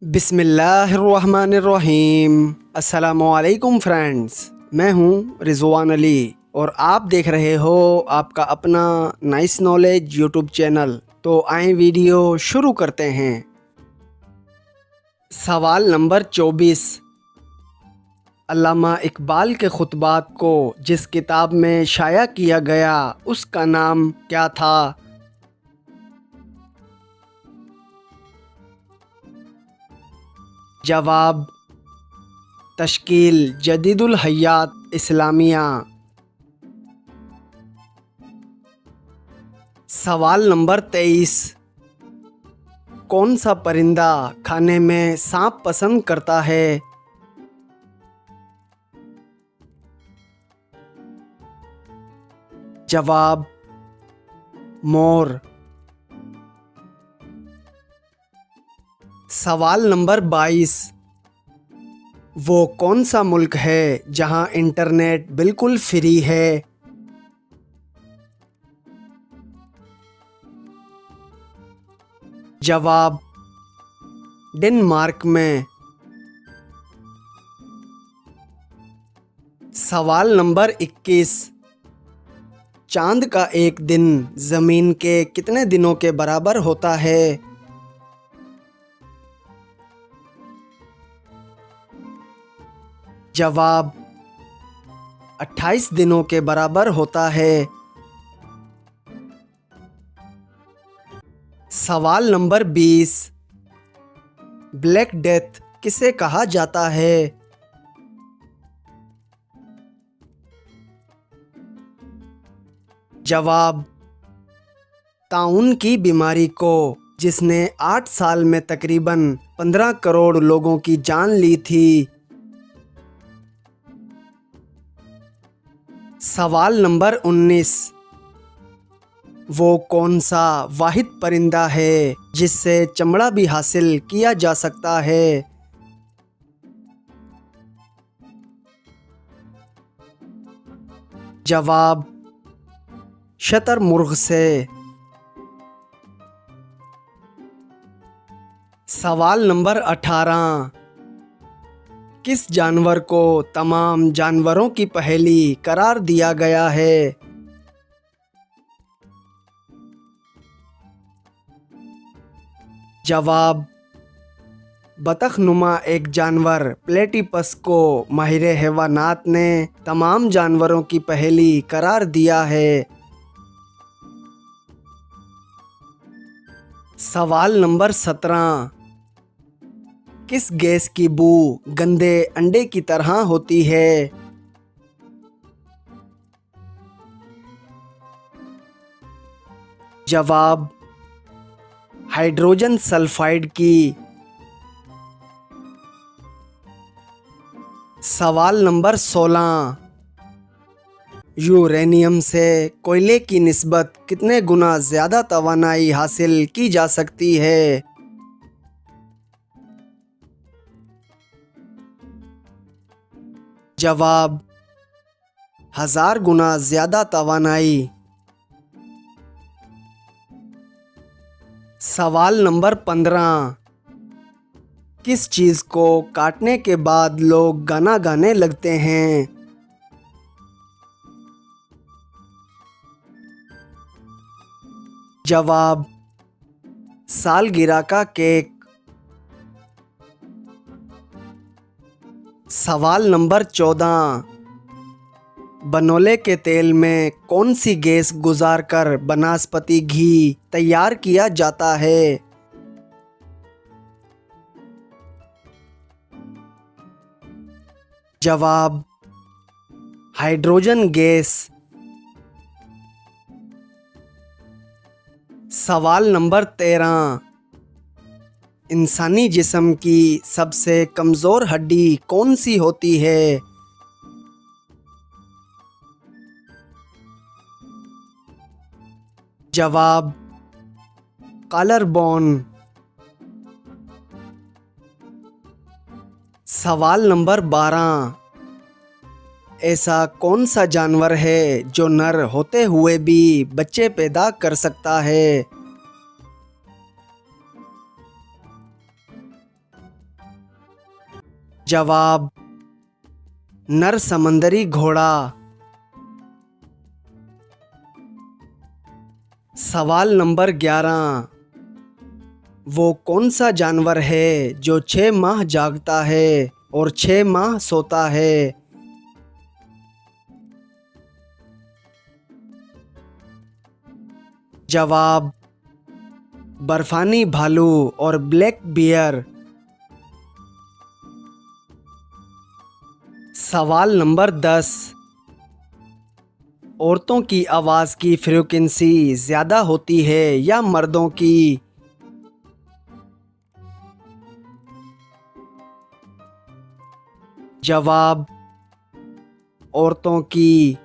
बिस्मिल्लाहिर्रहमानिर्रहीम। अस्सलामुअलैकुम फ्रेंड्स, मैं हूं रिजवान अली और आप देख रहे हो आपका अपना नाइस नॉलेज यूट्यूब चैनल। तो आए वीडियो शुरू करते हैं। सवाल नंबर 24। अल्लामा इकबाल के खुतबात को जिस किताब में शाया किया गया उसका नाम क्या था? जवाब तश्कील जदीदुल हयात इस्लामिया। सवाल नंबर 23। कौन सा परिंदा खाने में सांप पसंद करता है? जवाब मोर। सवाल नंबर 22। वो कौन सा मुल्क है जहां इंटरनेट बिल्कुल फ्री है? जवाब डेनमार्क में। सवाल नंबर 21। चांद का एक दिन ज़मीन के कितने दिनों के बराबर होता है? जवाब 28 दिनों के बराबर होता है। सवाल नंबर 20। ब्लैक डेथ किसे कहा जाता है? जवाब ताउन की बीमारी को, जिसने 8 साल में तकरीबन 15 करोड़ लोगों की जान ली थी। सवाल नंबर 19। वो कौन सा वाहिद परिंदा है जिससे चमड़ा भी हासिल किया जा सकता है? जवाब शतरमुर्ग से। सवाल नंबर 18। किस जानवर को तमाम जानवरों की पहेली करार दिया गया है? जवाब बतखनुमा एक जानवर प्लेटिपस को माहिर हैवानात ने तमाम जानवरों की पहेली करार दिया है। सवाल नंबर 17। किस गैस की बू गंदे अंडे की तरह होती है? जवाब हाइड्रोजन सल्फाइड की। सवाल नंबर 16। यूरेनियम से कोयले की निस्बत कितने गुना ज़्यादा तवानाई हासिल की जा सकती है? जवाब 1000 गुना ज़्यादा तवानाई। सवाल नंबर 15। किस चीज़ को काटने के बाद लोग गाना गाने लगते हैं? जवाब सालगिरह का केक। सवाल नंबर 14। बनोले के तेल में कौन सी गैस गुजारकर वनस्पति घी तैयार किया जाता है? जवाब हाइड्रोजन गैस। सवाल नंबर 13। इंसानी जिस्म की सबसे कमज़ोर हड्डी कौन सी होती है? जवाब कॉलरबोन। सवाल नंबर 12। ऐसा कौन सा जानवर है जो नर होते हुए भी बच्चे पैदा कर सकता है? जवाब नर समंदरी घोड़ा। सवाल नंबर 11, वो कौन सा जानवर है जो 6 माह जागता है और 6 माह सोता है? जवाब बर्फानी भालू और ब्लैक बियर। सवाल नंबर 10, औरतों की आवाज़ की फ्रीक्वेंसी ज़्यादा होती है या मर्दों की? जवाब औरतों की।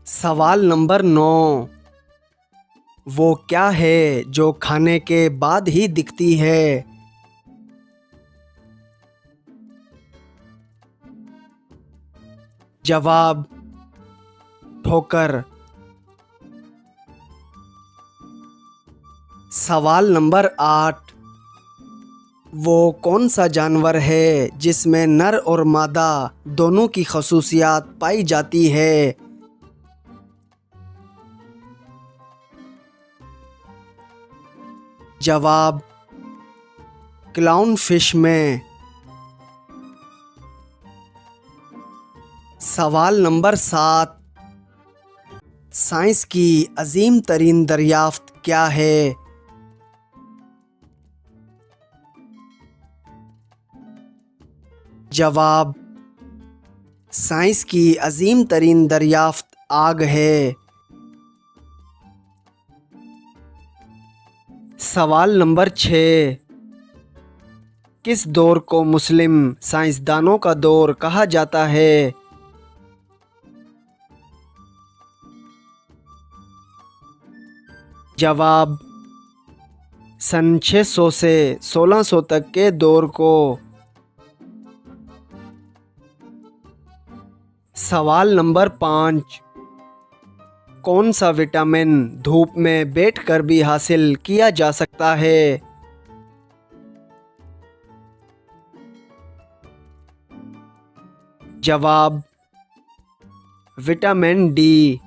सवाल नंबर 9, वो क्या है जो खाने के बाद ही दिखती है? जवाब ठोकर। सवाल नंबर 8, वो कौन सा जानवर है जिसमें नर और मादा दोनों की खसूसियात पाई जाती है? जवाब क्लाउन फिश में। सवाल नंबर 7, साइंस की अजीम तरीन दरियाफ्त क्या है? जवाब साइंस की अजीम तरीन दरियाफ्त आग है। सवाल नंबर 6, किस दौर को मुस्लिम साइंसदानों का दौर कहा जाता है? जवाब सन 600 से 1600 तक के दौर को। सवाल नंबर 5, कौन सा विटामिन धूप में बैठकर भी हासिल किया जा सकता है? जवाब विटामिन डी।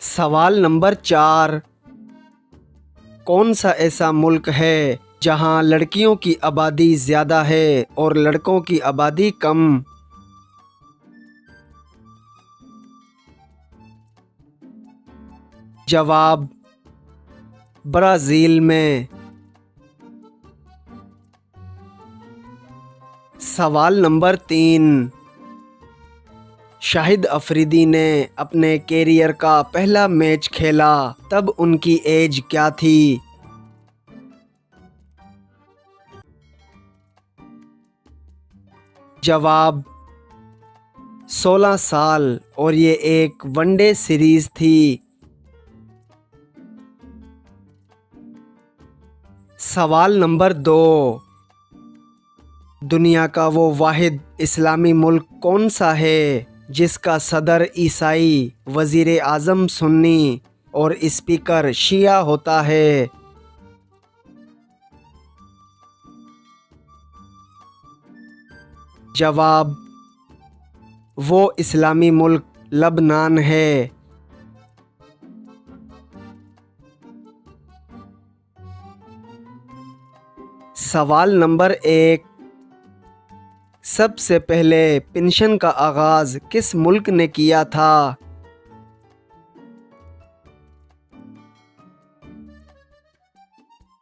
सवाल नंबर 4, कौन सा ऐसा मुल्क है जहां लड़कियों की आबादी ज़्यादा है और लड़कों की आबादी कम? जवाब ब्राज़ील में। सवाल नंबर 3, शाहिद अफरीदी ने अपने कैरियर का पहला मैच खेला तब उनकी एज क्या थी? जवाब 16 साल और ये एक वनडे सीरीज़ थी। सवाल नंबर 2, दुनिया का वो वाहिद इस्लामी मुल्क कौन सा है जिसका सदर ईसाई, वज़ीर आज़म सुन्नी और स्पीकर शिया होता है? जवाब वो इस्लामी मुल्क लबनान है। सवाल नंबर 1, सबसे पहले पेंशन का आगाज़ किस मुल्क ने किया था?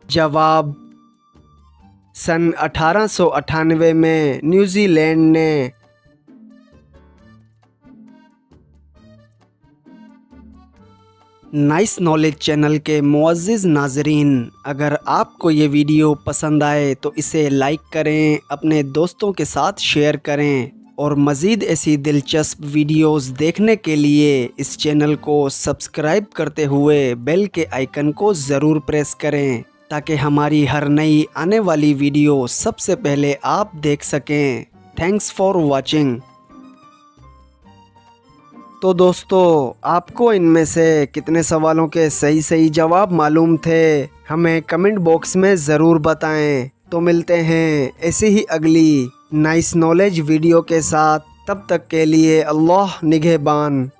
जवाब सन 1898 में न्यूजीलैंड ने। नाइस नॉलेज चैनल के मुअज़्ज़िज़ नाज़रीन, अगर आपको ये वीडियो पसंद आए तो इसे लाइक करें, अपने दोस्तों के साथ शेयर करें और मज़ीद ऐसी दिलचस्प वीडियोस देखने के लिए इस चैनल को सब्सक्राइब करते हुए बेल के आइकन को ज़रूर प्रेस करें ताकि हमारी हर नई आने वाली वीडियो सबसे पहले आप देख सकें। Thanks for watching. तो दोस्तों, आपको इनमें से कितने सवालों के सही जवाब मालूम थे, हमें कमेंट बॉक्स में ज़रूर बताएं। तो मिलते हैं ऐसी ही अगली नाइस नॉलेज वीडियो के साथ। तब तक के लिए अल्लाह निगहबान।